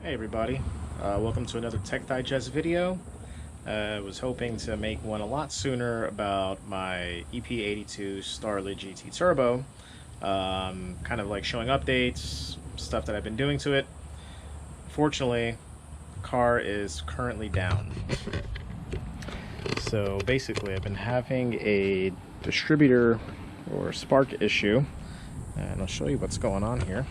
Hey everybody, welcome to another Tech Digest video. I was hoping to make one a lot sooner about my EP82 Starlet GT Turbo. Kind of like showing updates, stuff that I've been doing to it. Fortunately, the car is currently down. So basically I've been having a distributor or spark issue, and I'll show you what's going on here.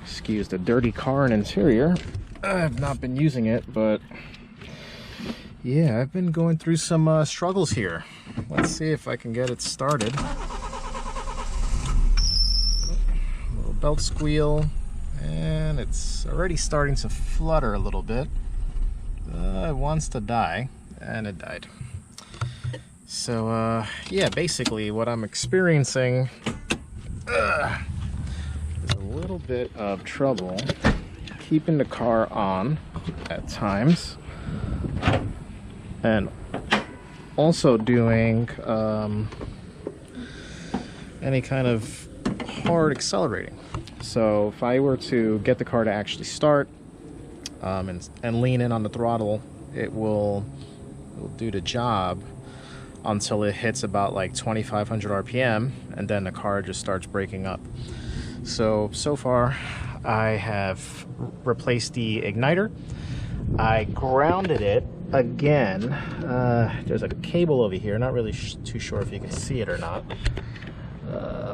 Excuse the dirty car and interior. I've not been using it, but yeah, I've been going through some struggles here. Let's see if I can get it started. A little belt squeal, and it's already starting to flutter a little bit. It wants to die, and it died. So yeah, basically what I'm experiencing is a little bit of trouble keeping the car on at times, and also doing any kind of hard accelerating. So if I were to get the car to actually start and lean in on the throttle, it will do the job until it hits about like 2,500 RPM, and then the car just starts breaking up. So far I have replaced the igniter. I grounded it again. There's a cable over here, not really too sure if you can see it or not,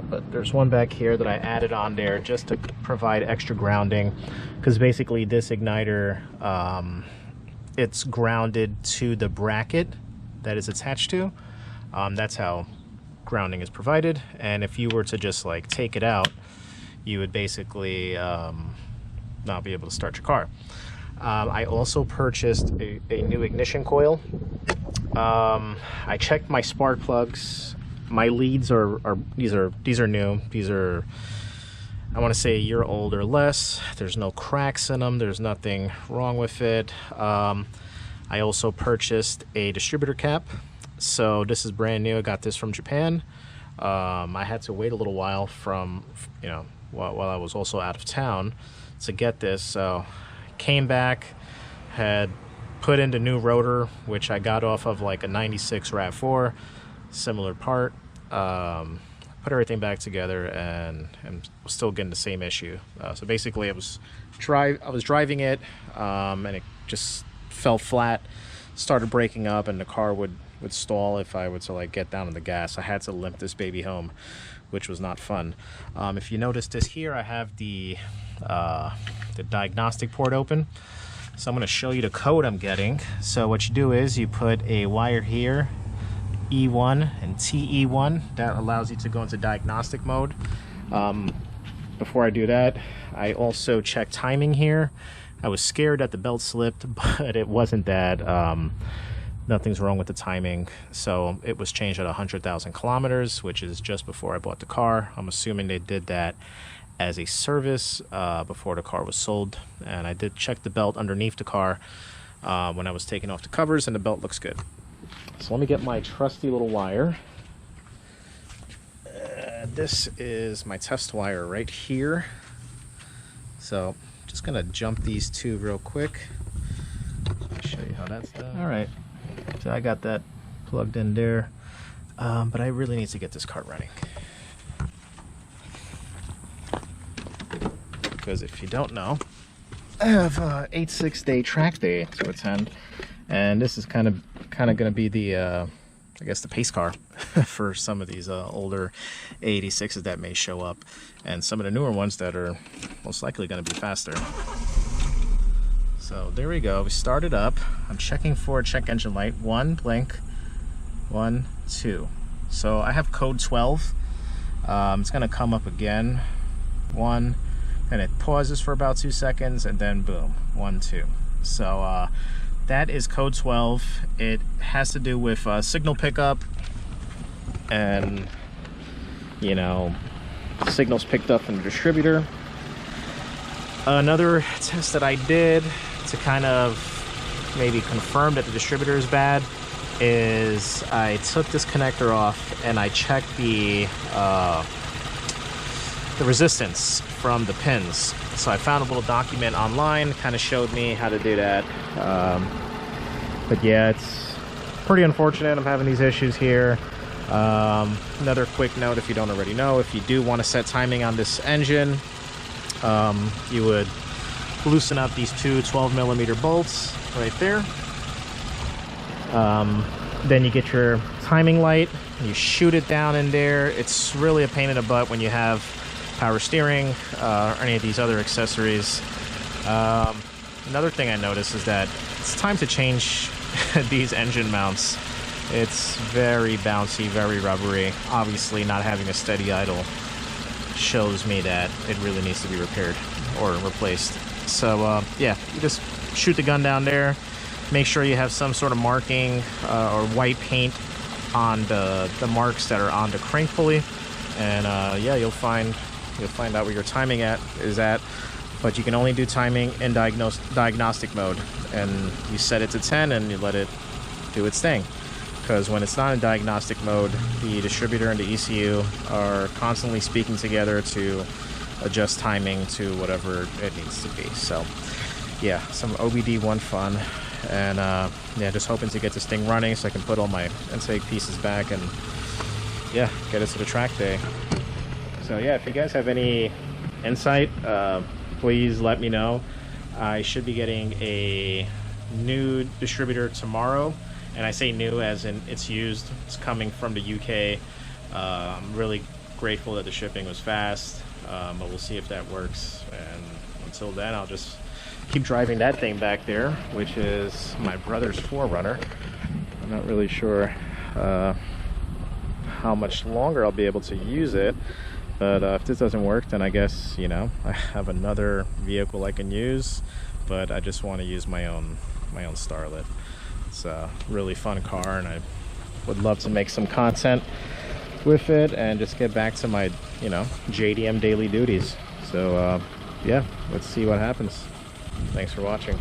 but there's one back here that I added on there just to provide extra grounding, because basically this igniter, it's grounded to the bracket that is attached to. That's how grounding is provided, and if you were to just like take it out, you would basically not be able to start your car. I also purchased a new ignition coil. I checked my spark plugs. My leads are these are new. These are, I want to say, a year old or less. There's no cracks in them. There's nothing wrong with it. I also purchased a distributor cap. So this is brand new. I got this from Japan. I had to wait a little while while I was also out of town to get this. So came back, had put in the new rotor, which I got off of like a 96 RAV4, similar part. Put everything back together, and was still getting the same issue. So basically I was driving it, and it just fell flat, started breaking up, and the car would stall if I were to like get down on the gas. I had to limp this baby home, which was not fun. If you notice this here, I have the diagnostic port open. So I'm going to show you the code I'm getting. So what you do is you put a wire here, E1 and TE1. That allows you to go into diagnostic mode. Before I do that, I also check timing here. I was scared that the belt slipped, but it wasn't that. Nothing's wrong with the timing. So it was changed at 100,000 kilometers, which is just before I bought the car. I'm assuming they did that as a service before the car was sold. And I did check the belt underneath the car when I was taking off the covers, and the belt looks good. So let me get my trusty little wire. This is my test wire right here. So just gonna jump these two real quick. I'll show you how that's done. All right. So I got that plugged in there, but I really need to get this car running, because if you don't know, I have 8-6-day track day to attend, and this is kind of going to be the I guess the pace car for some of these older 86s that may show up, and some of the newer ones that are most likely going to be faster. So there we go, we started up. I'm checking for check engine light. 1, blink, 1, 2. So I have code 12. It's gonna come up again. 1, and it pauses for about 2 seconds, and then boom, 1, 2. So that is code 12. It has to do with signal pickup, and signals picked up from the distributor. Another test that I did to kind of maybe confirm that the distributor is bad is I took this connector off and I checked the resistance from the pins. So I found a little document online, kind of showed me how to do that. But yeah, it's pretty unfortunate I'm having these issues here. Another quick note, if you don't already know, if you do want to set timing on this engine, you would loosen up these two 12mm bolts right there. Then you get your timing light, you shoot it down in there. It's really a pain in the butt when you have power steering or any of these other accessories. Another thing I noticed is that it's time to change these engine mounts. It's very bouncy, very rubbery. Obviously, not having a steady idle shows me that it really needs to be repaired or replaced. So yeah, you just shoot the gun down there. Make sure you have some sort of marking or white paint on the marks that are on the crank pulley, and yeah, you'll find out where your timing is at. But you can only do timing in diagnostic mode, and you set it to 10 and you let it do its thing. Because when it's not in diagnostic mode, the distributor and the ECU are constantly speaking together to adjust timing to whatever it needs to be. So yeah, some OBD1 fun, and yeah, just hoping to get this thing running so I can put all my intake pieces back and yeah, get it to the track day. So yeah, if you guys have any insight, please let me know. I should be getting a new distributor tomorrow, and I say new as in it's used. It's coming from the UK. I'm really grateful that the shipping was fast, but we'll see if that works. And until then, I'll just keep driving that thing back there, which is my brother's 4Runner. I'm not really sure how much longer I'll be able to use it, but if this doesn't work, then I guess, you know, I have another vehicle I can use, but I just want to use my own Starlet. It's a really fun car, and I would love to make some content with it and just get back to my, you know, JDM daily duties. So yeah, let's see what happens. Thanks for watching.